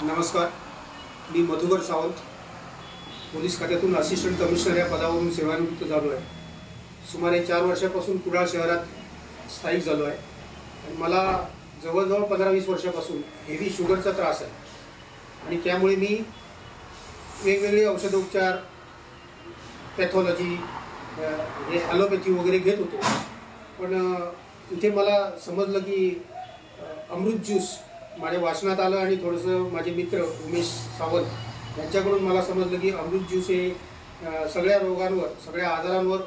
नमस्कार, मी मधुकर सावंत पोलीस खात्यातून assistant commissioner या पदावरून सेवानिवृत्त झालो आहे। सुमारे 4 वर्षापासून कुडाळ शहरात स्थायिक झालो आहे आणि मला जवळजवळ 15-20 वर्षापासून हेवी शुगरचा त्रास आहे आणि त्यामुळे मी वेगवेगळे औषधोपचार, पॅथॉलॉजी, हे ॲलोपॅथी वगैरे घेत होतो। पण इथे मला समजलं की अमृत ज्यूस माझ्या वाचनात आलं आणि थोडंसं माझे मित्र उमेश सावंत यांच्याकडून मला समजलं की अमृत ज्यूस हे सगळ्या रोगांवर, सगळ्या आजारांवर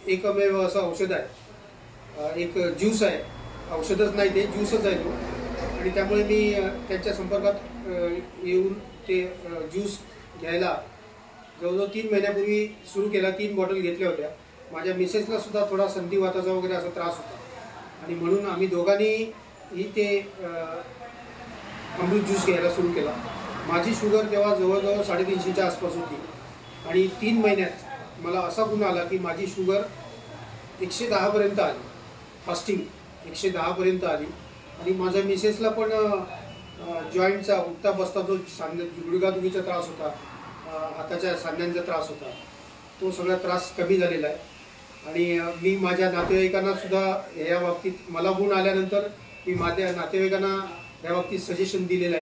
एकमेव असं औषध आहे। एक ज्यूस आहे, औषधच नाही ते ज्यूसच आहे तो। आणि त्यामुळे मी त्यांच्या संपर्कात येऊन ते ज्यूस घ्यायला जवळजवळ 3 महिन्यापूर्वी सुरू केला। 3 बॉटल घेतल्या होत्या। माझ्या मिसेसला सुद्धा थोडा संधिवाताचा वगैरे असा त्रास होता आणि म्हणून आम्ही दोघांनीही ते अमृत ज्यूस घ्यायला सुरू केला। माझी शुगर तेव्हा जवळजवळ 350च्या आसपास होती आणि 3 महिन्यात मला असा गुण आला की माझी शुगर 110 पर्यंत आली, फास्टिंग 110 पर्यंत आली। आणि माझ्या मिसेसला पण जॉईंटचा उठता बसता जो गुडघादुखीचा त्रास होता, हाताच्या सांध्यांचा त्रास होता, तो सगळा त्रास कमी झालेला आहे। आणि मी माझ्या नातेवाईकांना सुद्धा या बाबतीत मला गुण आल्यानंतर मी माझ्या नातेवाईकांना या बाबतीत सजेशन दिलेलं आहे।